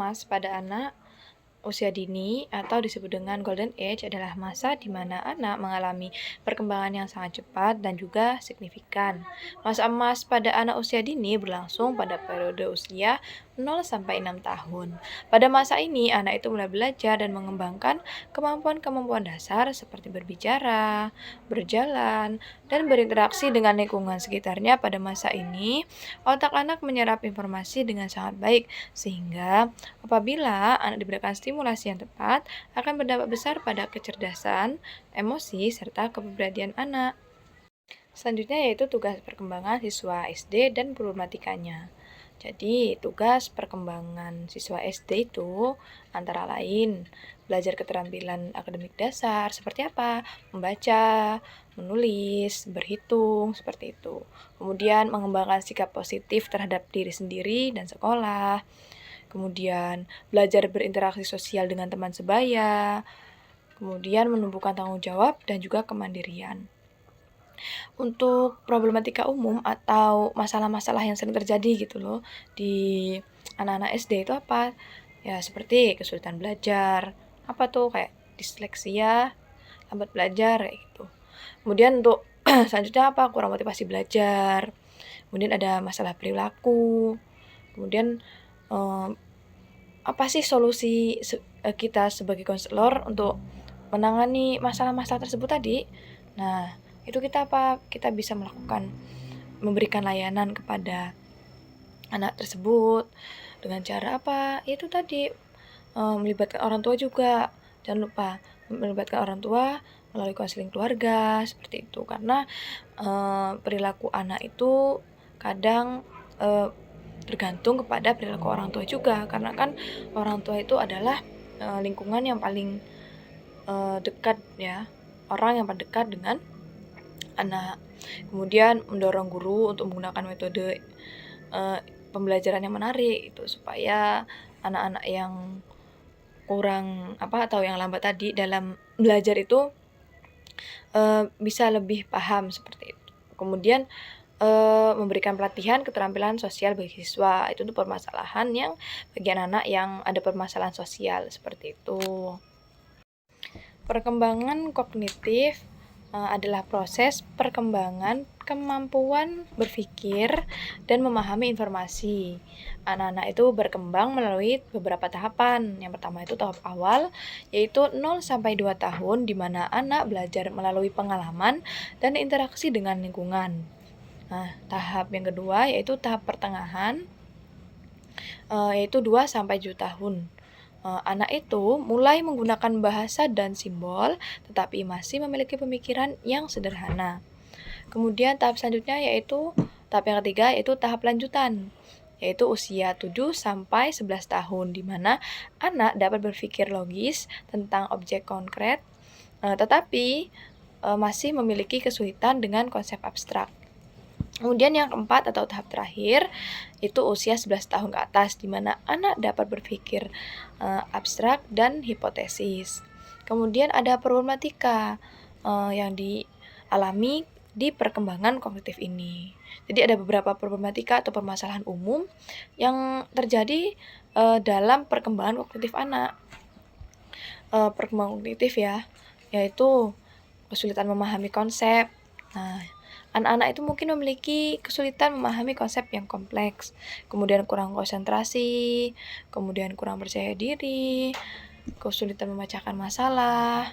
emas pada anak usia dini atau disebut dengan golden age adalah masa di mana anak mengalami perkembangan yang sangat cepat dan juga signifikan. Masa emas pada anak usia dini berlangsung pada periode usia 0 sampai 6 tahun. Pada masa ini, anak itu mulai belajar dan mengembangkan kemampuan-kemampuan dasar seperti berbicara, berjalan, dan berinteraksi dengan lingkungan sekitarnya. Pada masa ini, otak anak menyerap informasi dengan sangat baik, sehingga apabila anak diberikan stimulasi yang tepat, akan berdampak besar pada kecerdasan, emosi, serta kepribadian anak. Selanjutnya yaitu tugas perkembangan siswa SD dan problematikanya. Jadi, tugas perkembangan siswa SD itu antara lain belajar keterampilan akademik dasar seperti apa? Membaca, menulis, berhitung, seperti itu. Kemudian mengembangkan sikap positif terhadap diri sendiri dan sekolah. Kemudian belajar berinteraksi sosial dengan teman sebaya. Kemudian menumbuhkan tanggung jawab dan juga kemandirian. Untuk problematika umum atau masalah-masalah yang sering terjadi gitu loh di anak-anak SD itu apa? Ya seperti kesulitan belajar, apa tuh kayak disleksia, lambat belajar kayak gitu. Kemudian untuk selanjutnya apa? Kurang motivasi belajar. Kemudian ada masalah perilaku. Kemudian eh, apa sih solusi kita sebagai konselor untuk menangani masalah-masalah tersebut tadi? Nah, itu kita apa? Kita bisa melakukan memberikan layanan kepada anak tersebut dengan cara apa? Itu tadi melibatkan orang tua juga. Jangan lupa melibatkan orang tua melalui konseling keluarga seperti itu. Karena perilaku anak itu kadang tergantung kepada perilaku orang tua juga. Karena kan orang tua itu adalah lingkungan yang paling dekat ya, orang yang paling dekat dengan anak. Kemudian mendorong guru untuk menggunakan metode pembelajaran yang menarik itu supaya anak-anak yang kurang apa atau yang lambat tadi dalam belajar itu bisa lebih paham seperti itu. Kemudian memberikan pelatihan keterampilan sosial bagi siswa itu untuk permasalahan yang bagi anak-anak yang ada permasalahan sosial seperti itu. Perkembangan kognitif adalah proses perkembangan kemampuan berpikir dan memahami informasi. Anak-anak itu berkembang melalui beberapa tahapan. Yang pertama itu tahap awal, yaitu 0 sampai 2 tahun di mana anak belajar melalui pengalaman dan interaksi dengan lingkungan. Nah, tahap yang kedua yaitu tahap pertengahan, yaitu 2 sampai 7 tahun. Anak itu mulai menggunakan bahasa dan simbol, tetapi masih memiliki pemikiran yang sederhana. Kemudian tahap selanjutnya yaitu tahap yang ketiga yaitu tahap lanjutan, yaitu usia 7 sampai 11 tahun di mana anak dapat berpikir logis tentang objek konkret, tetapi masih memiliki kesulitan dengan konsep abstrak. Kemudian yang keempat atau tahap terakhir itu usia 11 tahun ke atas di mana anak dapat berpikir abstrak dan hipotesis. Kemudian ada problematika yang dialami di perkembangan kognitif ini. Jadi ada beberapa problematika atau permasalahan umum yang terjadi dalam perkembangan kognitif anak. Perkembangan kognitif ya, yaitu kesulitan memahami konsep. Nah, anak-anak itu mungkin memiliki kesulitan memahami konsep yang kompleks, kemudian kurang konsentrasi, kemudian kurang percaya diri, kesulitan memecahkan masalah.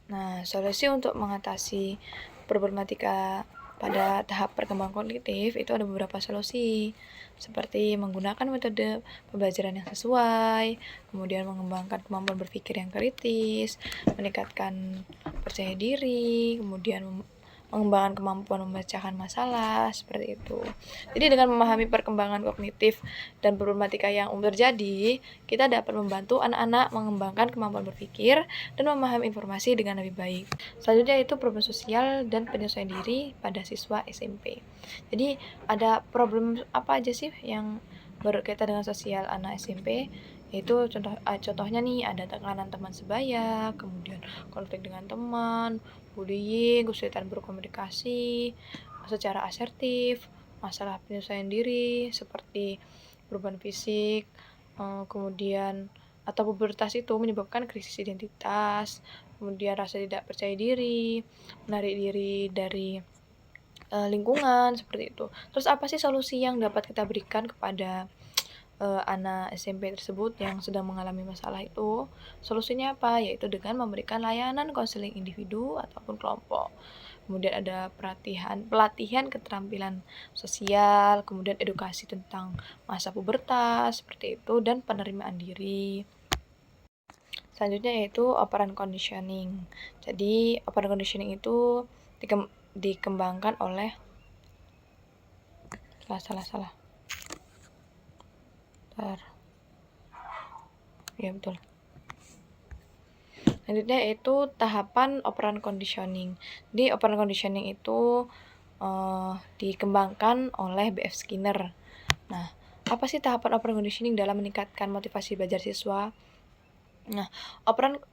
Nah, solusi untuk mengatasi problematika pada tahap perkembangan kognitif itu ada beberapa solusi, seperti menggunakan metode pembelajaran yang sesuai, kemudian mengembangkan kemampuan berpikir yang kritis, meningkatkan percaya diri, kemudian mengembangkan kemampuan memecahkan masalah, seperti itu. Jadi dengan memahami perkembangan kognitif dan problematika yang terjadi, kita dapat membantu anak-anak mengembangkan kemampuan berpikir dan memahami informasi dengan lebih baik. Selanjutnya itu problem sosial dan penyesuaian diri pada siswa SMP. Jadi ada problem apa aja sih yang berkaitan dengan sosial anak SMP? Yaitu contohnya nih ada tekanan teman sebaya, kemudian konflik dengan teman, bullying, kesulitan berkomunikasi secara asertif, masalah penyesuaian diri seperti perubahan fisik, kemudian atau pubertas itu menyebabkan krisis identitas, kemudian rasa tidak percaya diri, menarik diri dari lingkungan, seperti itu. Terus apa sih solusi yang dapat kita berikan kepada anak SMP tersebut yang sedang mengalami masalah itu? Solusinya apa? Yaitu dengan memberikan layanan konseling individu ataupun kelompok. Kemudian ada pelatihan keterampilan sosial, kemudian edukasi tentang masa pubertas, seperti itu, dan penerimaan diri. Selanjutnya yaitu operant conditioning. Jadi, operant conditioning itu dikembangkan oleh salah. Ya, betul. Selanjutnya yaitu tahapan operant conditioning. Di operant conditioning itu dikembangkan oleh B.F. Skinner. Nah, apa sih tahapan operant conditioning dalam meningkatkan motivasi belajar siswa? Nah,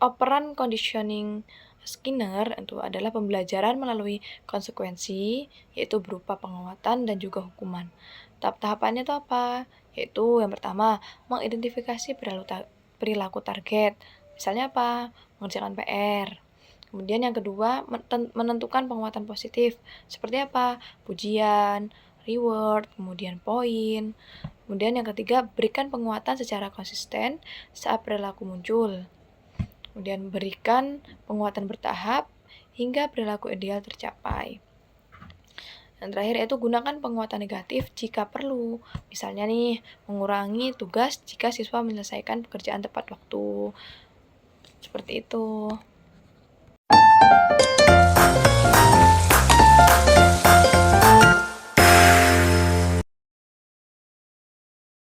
operant conditioning Skinner itu adalah pembelajaran melalui konsekuensi, yaitu berupa penguatan dan juga hukuman. Tahap-tahapannya itu apa? Yaitu yang pertama, mengidentifikasi perilaku target. Misalnya apa? Mengerjakan PR. Kemudian yang kedua, menentukan penguatan positif. Seperti apa? Pujian, reward, kemudian poin. Kemudian yang ketiga, berikan penguatan secara konsisten saat perilaku muncul. Kemudian berikan penguatan bertahap hingga perilaku ideal tercapai. Dan terakhir yaitu gunakan penguatan negatif jika perlu. Misalnya nih, mengurangi tugas jika siswa menyelesaikan pekerjaan tepat waktu. Seperti itu.